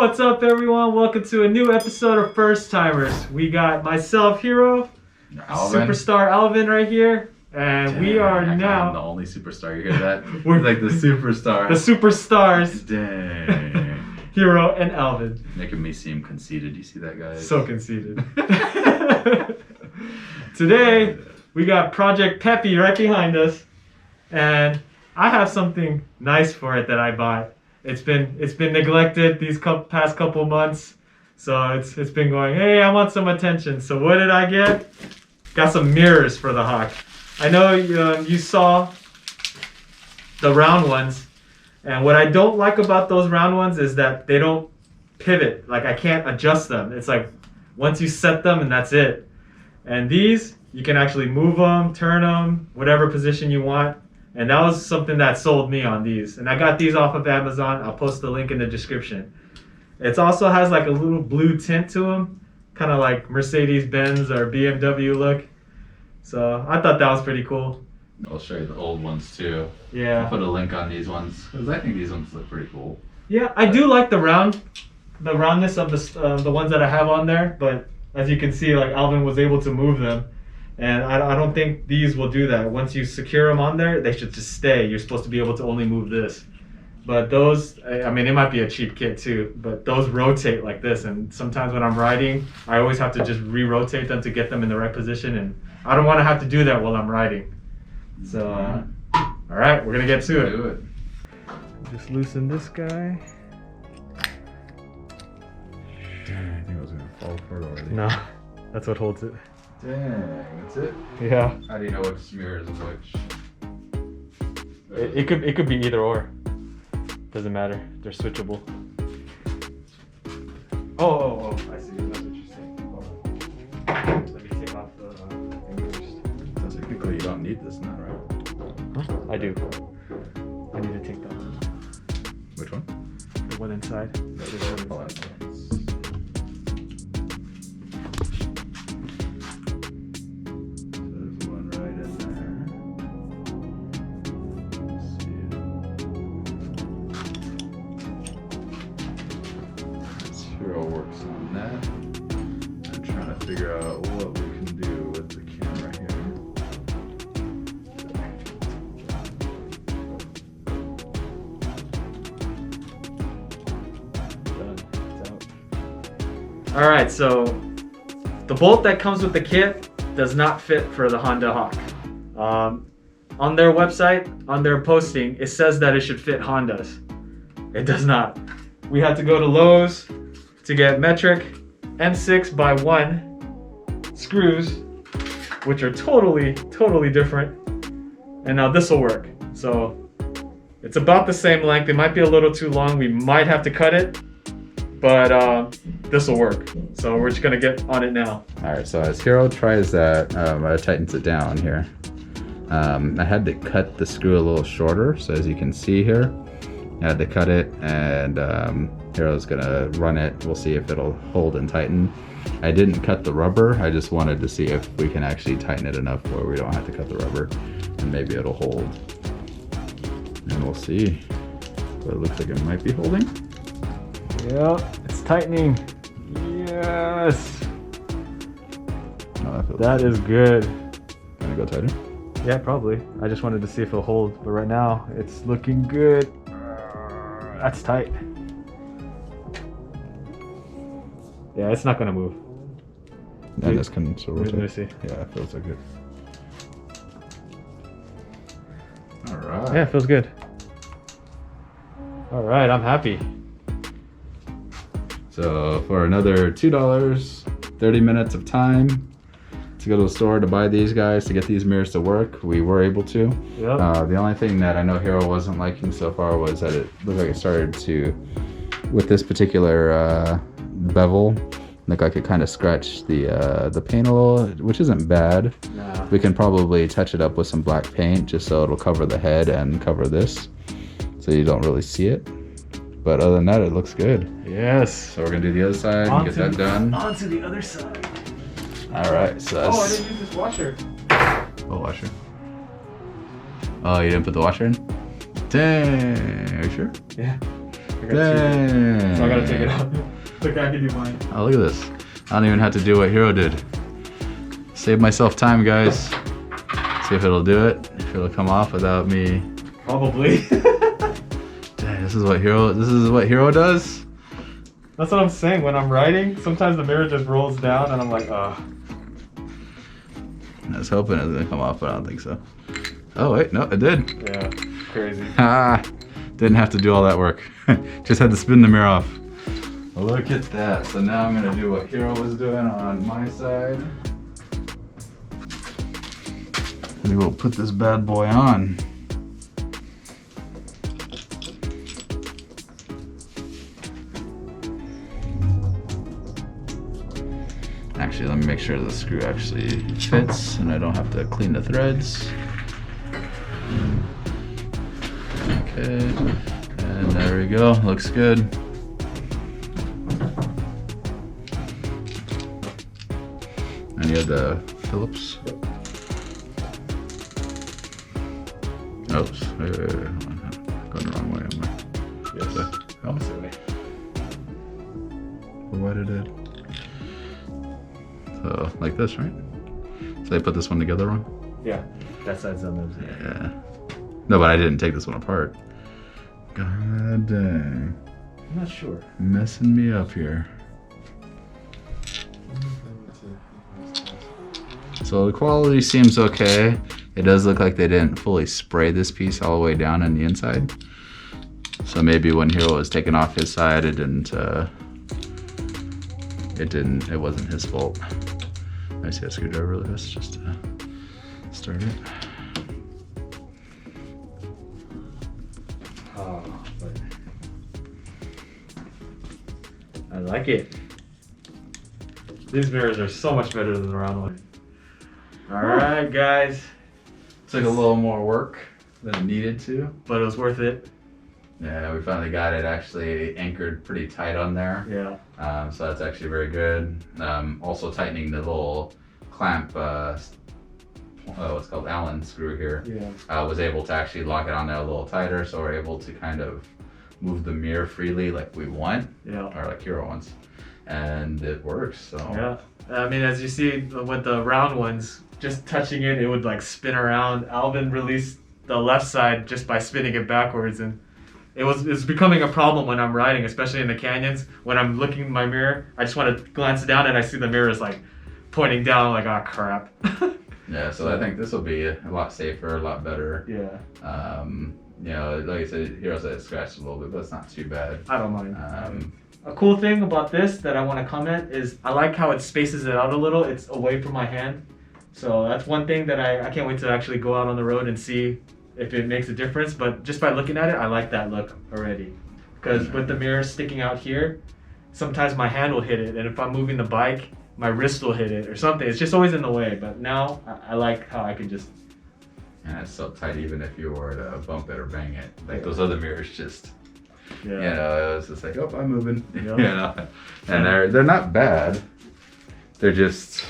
What's up, everyone? Welcome to a new episode of First Timers. We got myself, Hero, Alvin. Superstar Alvin right here, and Dang, we are I'm now the only superstar. You hear that? We're like the superstar. the Superstars, Dang. Hero and Alvin. Making me seem conceited. You see that, guys? So conceited. Today, we got Project Peppy right behind us, and I have something nice for it that I bought. It's been neglected these past couple months, so it's been going, hey, I want some attention. So what did I get? Got some mirrors for the Hawk. I know you saw the round ones, and what I don't like about those round ones is that they don't pivot. Like, I can't adjust them. It's like once you set them and that's it. And these, you can actually move them, turn them, whatever position you want. And that was something that sold me on these. And I got these off of Amazon. I'll post the link in the description. It also has like a little blue tint to them, kind of like Mercedes-Benz or BMW look. So I thought that was pretty cool. I'll show you the old ones too. Yeah. I'll put a link on these ones because I think these ones look pretty cool. Yeah, I do like the roundness of the ones that I have on there. But as you can see, like Alvin was able to move them. And I don't think these will do that. Once you secure them on there, they should just stay. You're supposed to be able to only move this. But those, I mean, it might be a cheap kit too, but those rotate like this. And sometimes when I'm riding, I always have to just re-rotate them to get them in the right position. And I don't want to have to do that while I'm riding. So, all right, we're going to get to it. Do it. Just loosen this guy. Dang, I think I was going to fall apart already. No, that's what holds it. Dang, that's it? Yeah. How do you know which mirror is which? It could be either or. Doesn't matter. They're switchable. Oh, I see. That's what you're saying. Hold on. Let me take off the fingers. So technically you don't need this now, right? Huh? I do. I need to take that one. Which one? The one inside. There's one inside. There's one right in there. Let's see it. This Hero works on that. I'm trying to figure out what we can do with the camera here. All right, so the bolt that comes with the kit does not fit for the Honda Hawk. On their website, on their posting, it says that it should fit Hondas. It does not. We had to go to Lowe's to get metric M6x1 screws, which are totally different. And now this will work. So it's about the same length. It might be a little too long. We might have to cut it, but this will work. So we're just gonna get on it now. All right, so as Hero tries that, tightens it down here. I had to cut the screw a little shorter, so as you can see here, I had to cut it, and Hero's gonna run it. We'll see if it'll hold and tighten. I didn't cut the rubber. I just wanted to see if we can actually tighten it enough where we don't have to cut the rubber, and maybe it'll hold. And we'll see. But it looks like it might be holding. Yeah, it's tightening. Yes. No, That is good. Gonna go tighter? Yeah, probably. I just wanted to see if it'll hold, but right now it's looking good. That's tight. Yeah, it's not gonna move. Yeah, this can sort of Let me see. Yeah, it feels like it. All right. Yeah, it feels good. All right, I'm happy. So for another $2, 30 minutes of time to go to the store to buy these guys, to get these mirrors to work, we were able to. Yep. The only thing that I know Hero wasn't liking so far was that it looked like it started to, with this particular bevel, look like it kind of scratched the paint a little, which isn't bad. Nah. We can probably touch it up with some black paint just so it'll cover the head and cover this, so you don't really see it. But other than that, it looks good. Yes. So we're gonna do the other side and get that done. On to the other side. All right, so that's... Oh, I didn't use this washer. Oh, washer. Oh, you didn't put the washer in? Dang, are you sure? Yeah. I got cheated. Dang. So I gotta take it out. Look, I can do mine. Oh, look at this. I don't even have to do what Hero did. Save myself time, guys. See if it'll do it. If it'll come off without me. Probably. Dang, this is what Hero does? That's what I'm saying. When I'm writing, sometimes the mirror just rolls down and I'm like, I was hoping it was gonna come off, but I don't think so. Oh wait, no, it did. yeah, crazy. Ah, didn't have to do all that work. Just had to spin the mirror off. Look at that. So now I'm gonna do what Hero was doing on my side. And we'll put this bad boy on. Actually, let me make sure the screw actually fits and I don't have to clean the threads. Okay, and there we go, looks good. And you have the Phillips. Oops, wait, I'm going the wrong way, am I? Yes. Oh, Opposite way. what did it? So, like this, right? So they put this one together wrong? Yeah, that side's on those. Yeah. No, but I didn't take this one apart. God dang. I'm not sure. Messing me up here. So the quality seems okay. It does look like they didn't fully spray this piece all the way down on the inside. So maybe when Hero was taking off his side, it wasn't his fault. I see a screwdriver really fast just to start it. Oh, but I like it. These mirrors are so much better than the round one. Alright, guys. Took a little more work than it needed to. But it was worth it. Yeah, we finally got it actually anchored pretty tight on there. Yeah. So that's actually very good. Also tightening the little clamp, what's called Allen screw here. Yeah. Was able to actually lock it on there a little tighter, so we're able to kind of move the mirror freely like we want, Yeah. or like Hero wants, and it works. So Yeah. I mean, as you see with the round ones, just touching it, it would like spin around. Alvin released the left side just by spinning it backwards, and it's becoming a problem when I'm riding, especially in the canyons. When I'm looking in my mirror, I just want to glance down and I see the mirror is like pointing down, like, ah, crap. yeah, so I think this will be a lot safer, a lot better. Yeah. You know, like I said, Hero said it scratched a little bit, but it's not too bad. I don't mind. A cool thing about this that I want to comment is I like how it spaces it out a little. It's away from my hand. So that's one thing that I can't wait to actually go out on the road and see if it makes a difference. But just by looking at it, I like that look already. Because with the mirror sticking out here, sometimes my hand will hit it. And if I'm moving the bike, my wrist will hit it or something. It's just always in the way. But now I like how I can just... And it's so tight even if you were to bump it or bang it. Like those other mirrors just... Yeah. You know, it was just like, oh, I'm moving. Yep. You know, and they're not bad. They're just,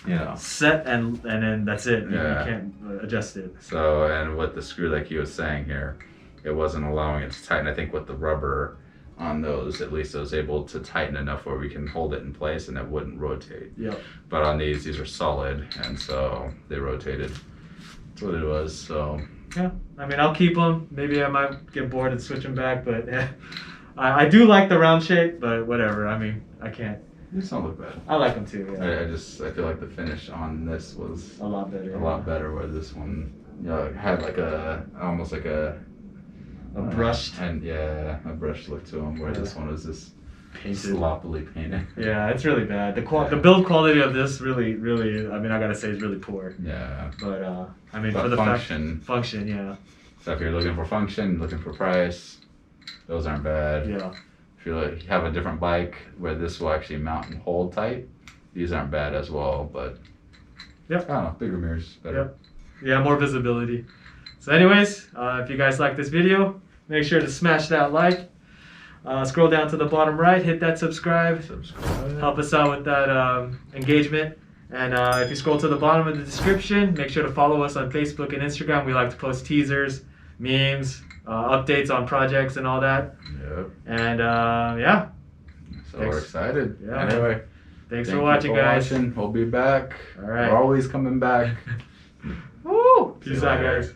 you know, set and then that's it. Yeah. You can't adjust it. So, and with the screw, like he was saying here, it wasn't allowing it to tighten. I think with the rubber on those, at least it was able to tighten enough where we can hold it in place and it wouldn't rotate. Yep. But on these are solid, and so they rotated. That's what it was. So. Yeah, I mean, I'll keep them. Maybe I might get bored and switch them back, but I do like the round shape, but whatever. I mean, I can't. These don't look bad. I like them too. Yeah. I feel like the finish on this was a lot better. A lot better, where this one, you know, it had like almost like a brushed. And yeah, a brushed look to them, where this one was just painted. Sloppily painted. Yeah, it's really bad. The build quality of this really, I mean, I gotta say, is really poor. Yeah. But I mean, but for the function, yeah. So if you're looking for function, looking for price, those aren't bad. Yeah. If you have a different bike where this will actually mount and hold tight, these aren't bad as well. But yep. I don't know, bigger mirrors, better. Yep. Yeah, more visibility. So anyways, if you guys like this video, make sure to smash that like. Scroll down to the bottom right, hit that subscribe. Help us out with that engagement. And if you scroll to the bottom of the description, make sure to follow us on Facebook and Instagram. We like to post teasers, memes, updates on projects and all that. Yep. And yeah, So Thanks. we're excited. Yeah. Anyway, thanks thank for you watching, guys. We'll be back. All right. We're always coming back. Woo! See Peace you out, later. guys.